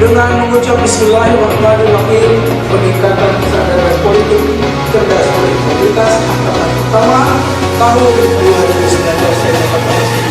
dengan mengucap Bismillahirrahmanirrahim, peningkatan kesadaran politik, cerdas berintegritas angkatan pertama tahun 2019 saya dapat.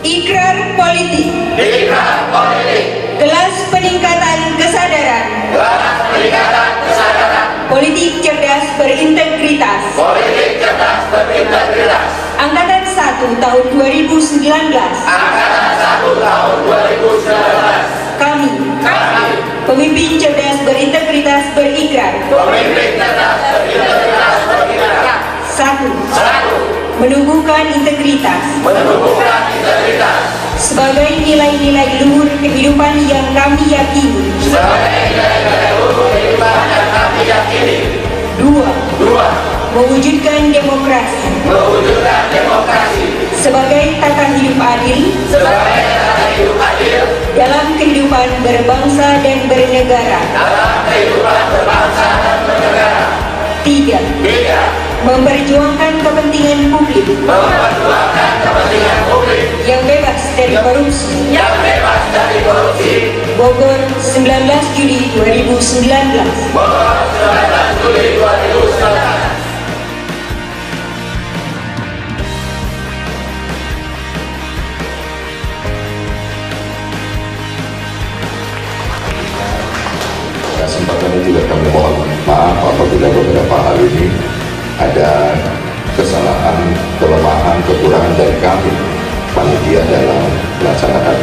Ikrar politik. Ikrar politik. Kelas peningkatan kesadaran. Kelas peningkatan kesadaran. Politik cerdas berintegritas. Politik cerdas berintegritas. Angkatan 1 tahun 2019. Angkatan 1 tahun 2019. Kami, pemimpin cerdas berintegritas berikrar. Pemimpin cerdas berintegritas berikrar. 1. Menumbuhkan integritas. Menumbuhkan integritas. Sebagai nilai-nilai luhur kehidupan yang kami yakini. Sebagai nilai-nilai luhur kehidupan yang kami yakini. 2. Mewujudkan demokrasi. Mewujudkan demokrasi. Sebagai tata hidup adil. Sebagai tata hidup adil. Dalam kehidupan berbangsa dan bernegara. Dalam kehidupan berbangsa dan bernegara. 3. Memperjuangkan kepentingan publik. Memperjuangkan kepentingan publik. Yang bebas dari korupsi. Yang bebas dari korupsi. Bogor, 19 Juli 2019. Bogor, 19 Juli 2019. Kesempatan ini juga kami mohon maaf apabila beberapa hal ini ada kesalahan, kelemahan, kekurangan dari kami panitia dalam melaksanakan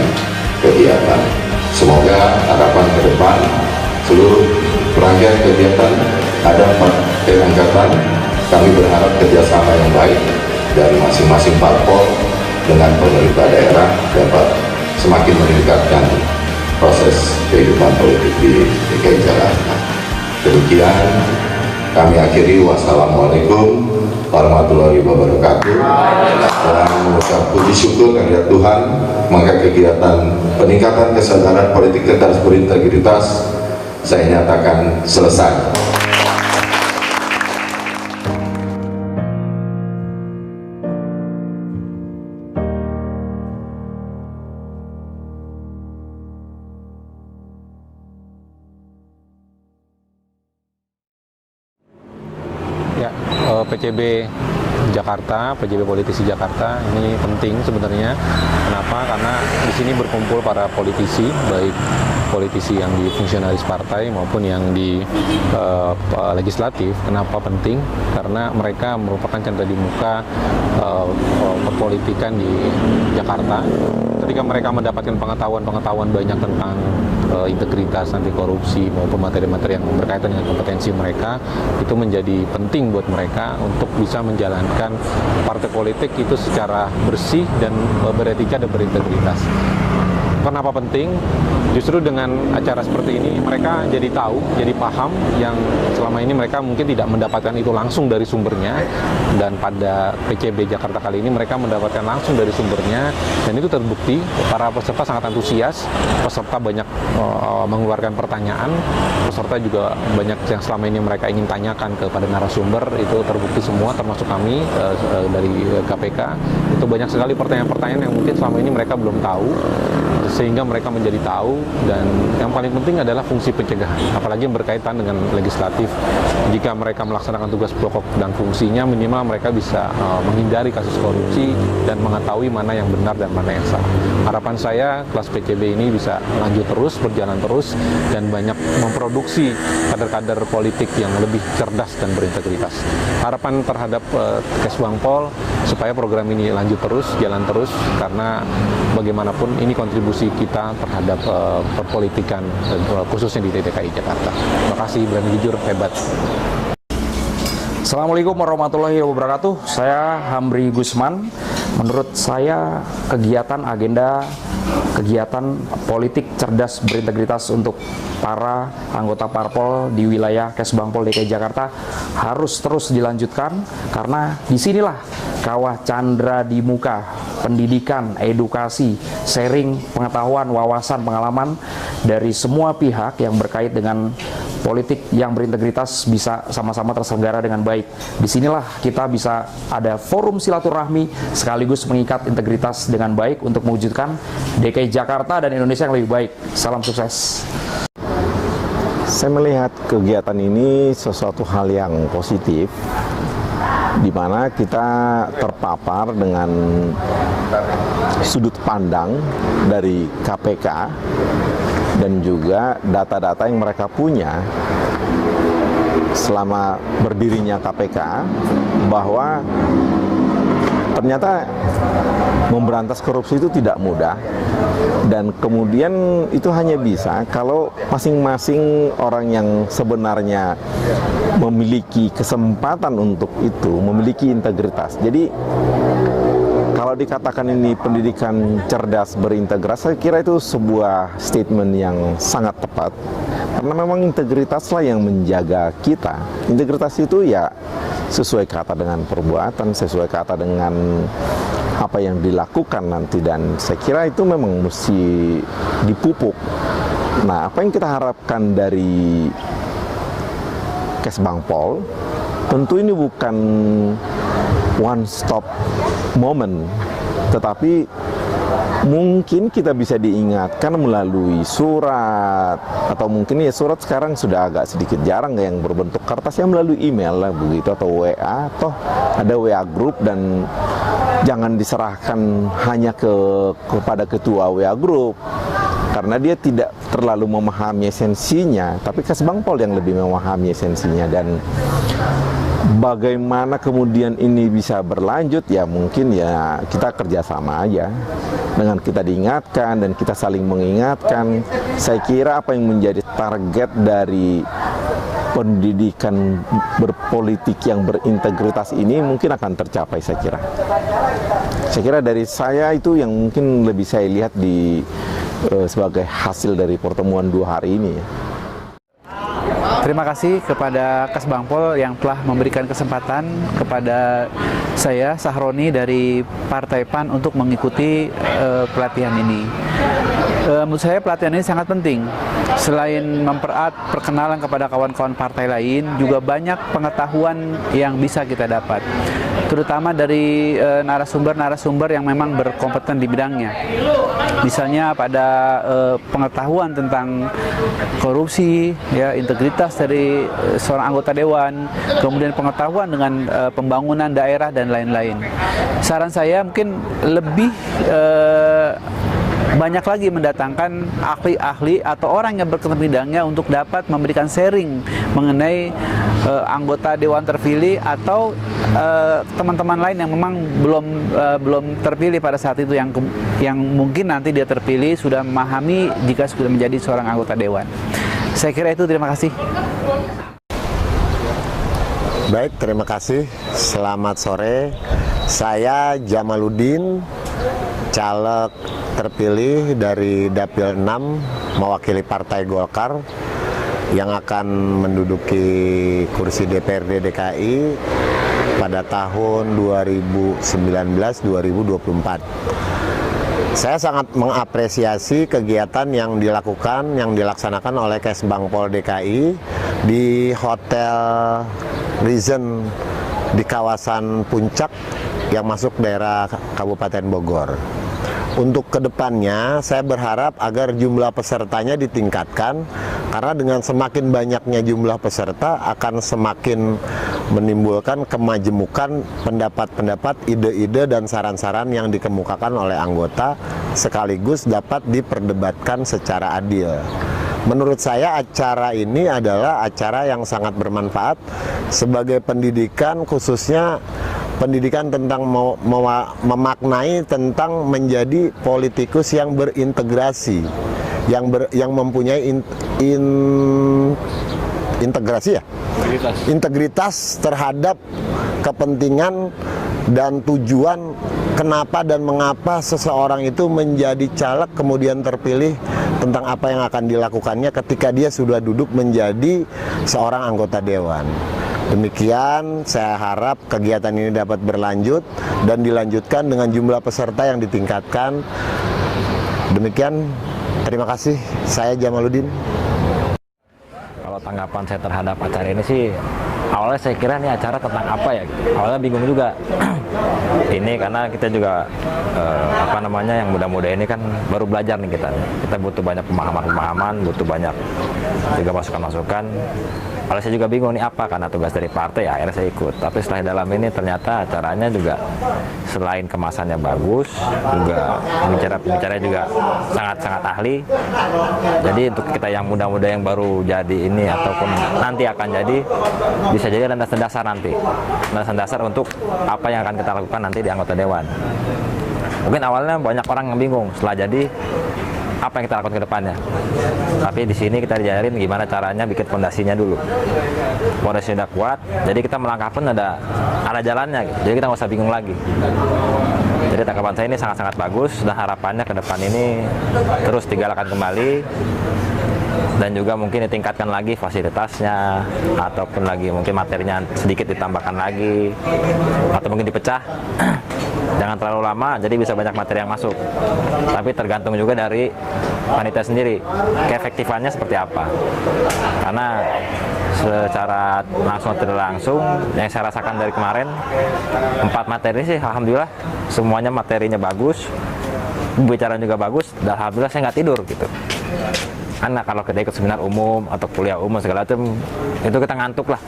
kegiatan. Semoga harapan ke depan seluruh rangkaian kegiatan ada 4 angkatan, kami berharap kerjasama yang baik dari masing-masing parpol dengan pemerintah daerah dapat semakin meningkatkan proses kehidupan politik di DKI Jakarta. Demikian kami akhiri. Wassalamualaikum warahmatullahi wabarakatuh. Dan mengucap puji syukur kehadirat Tuhan, maka kegiatan peningkatan kesadaran politik cerdas berintegritas saya nyatakan selesai. PCB Jakarta, PCB Politisi Jakarta ini penting sebenarnya. Kenapa? Karena di sini berkumpul para politisi, baik politisi yang di fungsionalis partai maupun yang di legislatif. Kenapa penting? Karena mereka merupakan cendera di muka perpolitikan di Jakarta. Ketika mereka mendapatkan pengetahuan banyak tentang integritas, anti korupsi maupun materi-materi yang berkaitan dengan kompetensi mereka, itu menjadi penting buat mereka untuk bisa menjalankan partai politik itu secara bersih dan beretika dan berintegritas. Kenapa penting? Justru dengan acara seperti ini mereka jadi tahu, jadi paham yang selama ini mereka mungkin tidak mendapatkan itu langsung dari sumbernya, dan pada PCB Jakarta kali ini mereka mendapatkan langsung dari sumbernya, dan itu terbukti. Para peserta sangat antusias, peserta banyak mengeluarkan pertanyaan, peserta juga banyak yang selama ini mereka ingin tanyakan kepada narasumber, itu terbukti semua, termasuk kami dari KPK. Itu banyak sekali pertanyaan-pertanyaan yang mungkin selama ini mereka belum tahu, sehingga mereka menjadi tahu. Dan yang paling penting adalah fungsi pencegahan, apalagi yang berkaitan dengan legislatif. Jika mereka melaksanakan tugas pokok dan fungsinya, minimal mereka bisa menghindari kasus korupsi dan mengetahui mana yang benar dan mana yang salah. Harapan saya kelas PCB ini bisa lanjut terus, berjalan terus, dan banyak memproduksi kader-kader politik yang lebih cerdas dan berintegritas. Harapan terhadap Kesbangpol supaya program ini lanjut terus, jalan terus, karena bagaimanapun ini kontribusi kita terhadap perpolitikan khususnya di DKI Jakarta. Terima kasih, berani jujur, hebat. Assalamualaikum warahmatullahi wabarakatuh. Saya Hamri Gusman. Menurut saya kegiatan politik cerdas berintegritas untuk para anggota parpol di wilayah Kesbangpol DKI Jakarta harus terus dilanjutkan, karena disinilah kawah candra di muka pendidikan, edukasi, sharing pengetahuan, wawasan, pengalaman dari semua pihak yang berkait dengan politik yang berintegritas bisa sama-sama terselenggara dengan baik. Disinilah kita bisa ada forum silaturahmi sekaligus mengikat integritas dengan baik untuk mewujudkan DKI Jakarta dan Indonesia yang lebih baik. Salam sukses. Saya melihat kegiatan ini sesuatu hal yang positif, di mana kita terpapar dengan sudut pandang dari KPK dan juga data-data yang mereka punya selama berdirinya KPK, bahwa ternyata memberantas korupsi itu tidak mudah, dan kemudian itu hanya bisa kalau masing-masing orang yang sebenarnya memiliki kesempatan untuk itu, memiliki integritas. Jadi kalau dikatakan ini pendidikan cerdas berintegritas, saya kira itu sebuah statement yang sangat tepat, karena memang integritaslah yang menjaga kita. Integritas itu ya sesuai kata dengan perbuatan, sesuai kata dengan apa yang dilakukan nanti, dan saya kira itu memang mesti dipupuk. Nah, apa yang kita harapkan dari Kesbangpol, tentu ini bukan one stop moment, tetapi mungkin kita bisa diingatkan melalui surat, atau mungkin ya surat sekarang sudah agak sedikit jarang yang berbentuk kertas, ya melalui email lah begitu, atau WA, atau ada WA group, dan jangan diserahkan hanya kepada ketua WA group, karena dia tidak terlalu memahami esensinya, tapi Kesbangpol yang lebih memahami esensinya. Dan bagaimana kemudian ini bisa berlanjut, ya mungkin ya kita kerjasama aja, dengan kita diingatkan dan kita saling mengingatkan. Saya kira apa yang menjadi target dari pendidikan berpolitik yang berintegritas ini mungkin akan tercapai. Saya kira dari saya itu yang mungkin lebih saya lihat di sebagai hasil dari pertemuan 2 hari ini. Terima kasih kepada Kesbangpol yang telah memberikan kesempatan kepada saya, Sahroni dari Partai PAN, untuk mengikuti pelatihan ini. Menurut saya pelatihan ini sangat penting. Selain mempererat perkenalan kepada kawan-kawan partai lain, juga banyak pengetahuan yang bisa kita dapat, terutama dari narasumber-narasumber yang memang berkompeten di bidangnya. Misalnya pada pengetahuan tentang korupsi, ya, integritas dari seorang anggota dewan, kemudian pengetahuan dengan pembangunan daerah dan lain-lain. Saran saya mungkin lebih banyak lagi mendatangkan ahli-ahli atau orang yang berkenan bidangnya untuk dapat memberikan sharing mengenai anggota dewan terpilih atau teman-teman lain yang memang belum terpilih pada saat itu, yang mungkin nanti dia terpilih sudah memahami jika sudah menjadi seorang anggota dewan. Saya kira itu, terima kasih. Baik, terima kasih. Selamat sore. Saya Jamaluddin, caleg terpilih dari Dapil 6 mewakili Partai Golkar yang akan menduduki kursi DPRD DKI pada tahun 2019-2024. Saya sangat mengapresiasi kegiatan yang dilaksanakan oleh Kesbangpol DKI di Hotel Reason di kawasan Puncak yang masuk daerah Kabupaten Bogor. Untuk kedepannya, saya berharap agar jumlah pesertanya ditingkatkan, karena dengan semakin banyaknya jumlah peserta akan semakin menimbulkan kemajemukan pendapat-pendapat, ide-ide, dan saran-saran yang dikemukakan oleh anggota, sekaligus dapat diperdebatkan secara adil. Menurut saya acara ini adalah acara yang sangat bermanfaat sebagai pendidikan, khususnya pendidikan tentang memaknai tentang menjadi politikus yang berintegrasi, yang mempunyai integrasi, ya, integritas terhadap kepentingan dan tujuan kenapa dan mengapa seseorang itu menjadi caleg kemudian terpilih, tentang apa yang akan dilakukannya ketika dia sudah duduk menjadi seorang anggota dewan. Demikian, saya harap kegiatan ini dapat berlanjut dan dilanjutkan dengan jumlah peserta yang ditingkatkan. Demikian, terima kasih. Saya Jamaluddin. Kalau tanggapan saya terhadap acara ini sih, awalnya saya kira ini acara tentang apa ya? Awalnya bingung juga. Ini karena kita juga yang muda-muda ini kan baru belajar nih kita. Kita butuh banyak pemahaman-pemahaman, butuh banyak juga masukan-masukan. Kalau saya juga bingung nih apa, karena tugas dari partai ya akhirnya saya ikut. Tapi setelah dalam ini ternyata acaranya juga selain kemasannya bagus, juga pembicara juga sangat-sangat ahli. Jadi untuk kita yang muda-muda yang baru jadi ini ataupun nanti akan jadi, bisa jadi landasan dasar nanti. Landasan dasar untuk apa yang akan kita lakukan nanti di anggota dewan. Mungkin awalnya banyak orang yang bingung, setelah jadi apa yang kita lakukan ke depannya. Tapi di sini kita diajarin gimana caranya bikin fondasinya dulu. Fondasinya udah kuat, jadi kita melangkah pun ada jalannya gitu. Jadi kita nggak usah bingung lagi. Jadi tanggapan saya ini sangat-sangat bagus, dan harapannya ke depan ini terus digalakan kembali, dan juga mungkin ditingkatkan lagi fasilitasnya, ataupun lagi mungkin materinya sedikit ditambahkan lagi, atau mungkin dipecah. Jangan terlalu lama, jadi bisa banyak materi yang masuk. Tapi tergantung juga dari panitia sendiri, keefektifannya seperti apa. Karena secara langsung atau tidak langsung, yang saya rasakan dari kemarin, 4 materi sih alhamdulillah semuanya materinya bagus, pembicaraan juga bagus, dan alhamdulillah saya nggak tidur gitu. Karena kalau kita ikut seminar umum atau kuliah umum segala macam, itu kita ngantuk lah.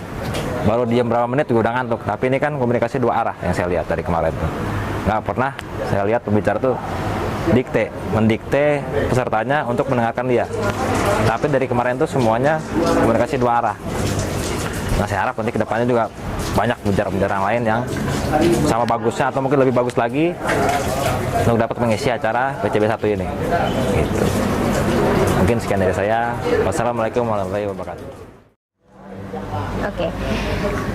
Baru diam berapa menit juga udah ngantuk. Tapi ini kan komunikasi 2 arah yang saya lihat dari kemarin tuh. Nggak pernah saya lihat pembicara tuh mendikte pesertanya untuk mendengarkan dia. Tapi dari kemarin tuh semuanya komunikasi 2 arah. Nah, saya harap nanti kedepannya juga banyak pembicara-pembicara lain yang sama bagusnya atau mungkin lebih bagus lagi untuk dapat mengisi acara PCB 1 ini. Gitu. Mungkin sekian dari saya. Wassalamualaikum warahmatullahi wabarakatuh. Oke,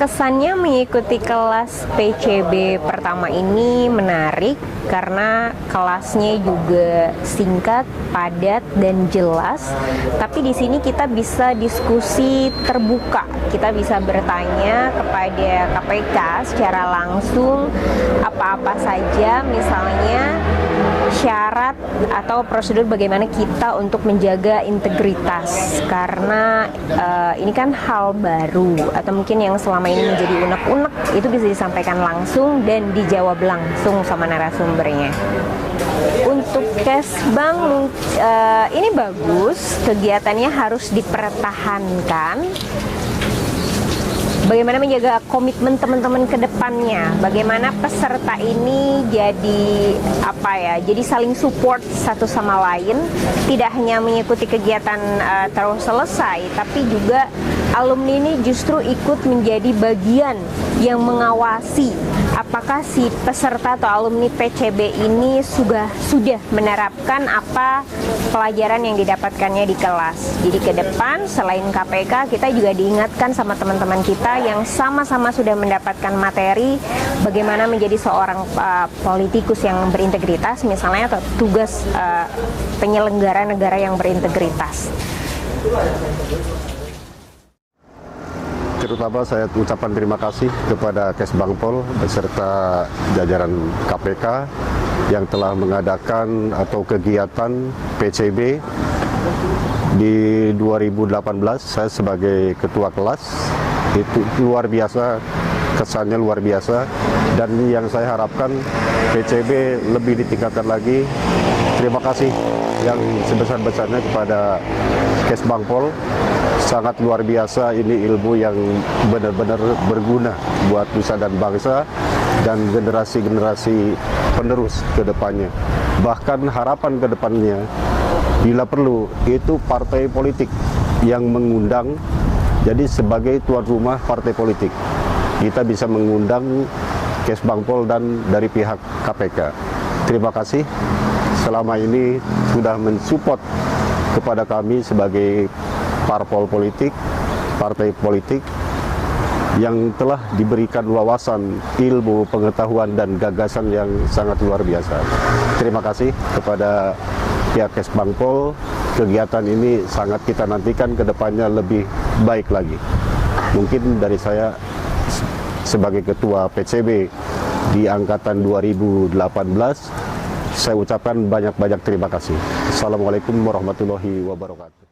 kesannya mengikuti kelas PCB pertama ini menarik karena kelasnya juga singkat, padat, dan jelas. Tapi di sini kita bisa diskusi terbuka, kita bisa bertanya kepada KPK secara langsung apa-apa saja, misalnya syarat atau prosedur bagaimana kita untuk menjaga integritas, karena ini kan hal baru atau mungkin yang selama ini menjadi unek-unek itu bisa disampaikan langsung dan dijawab langsung sama narasumbernya. Untuk Kesbang ini bagus, kegiatannya harus dipertahankan. Bagaimana menjaga komitmen teman-teman ke depannya? Bagaimana peserta ini jadi jadi saling support satu sama lain, tidak hanya mengikuti kegiatan terus selesai, tapi juga alumni ini justru ikut menjadi bagian yang mengawasi apakah si peserta atau alumni PCB ini sudah menerapkan apa pelajaran yang didapatkannya di kelas. Jadi ke depan selain KPK, kita juga diingatkan sama teman-teman kita yang sama-sama sudah mendapatkan materi bagaimana menjadi seorang politikus yang berintegritas misalnya, atau tugas penyelenggara negara yang berintegritas. Terutama saya ucapkan terima kasih kepada Kesbangpol beserta jajaran KPK yang telah mengadakan atau kegiatan PCB di 2018. Saya sebagai ketua kelas, itu luar biasa, kesannya luar biasa, dan yang saya harapkan PCB lebih ditingkatkan lagi. Terima kasih yang sebesar-besarnya kepada Kesbangpol. Sangat luar biasa, ini ilmu yang benar-benar berguna buat nusa dan bangsa dan generasi-generasi penerus ke depannya. Bahkan harapan ke depannya, bila perlu, itu partai politik yang mengundang. Jadi sebagai tuan rumah partai politik, kita bisa mengundang Kesbangpol dan dari pihak KPK. Terima kasih selama ini sudah mensupport kepada kami sebagai parpol politik, partai politik yang telah diberikan wawasan, ilmu, pengetahuan, dan gagasan yang sangat luar biasa. Terima kasih kepada pihak Kesbangpol. Kegiatan ini sangat kita nantikan ke depannya lebih baik lagi. Mungkin dari saya sebagai ketua PCB di angkatan 2018, saya ucapkan banyak-banyak terima kasih. Assalamualaikum warahmatullahi wabarakatuh.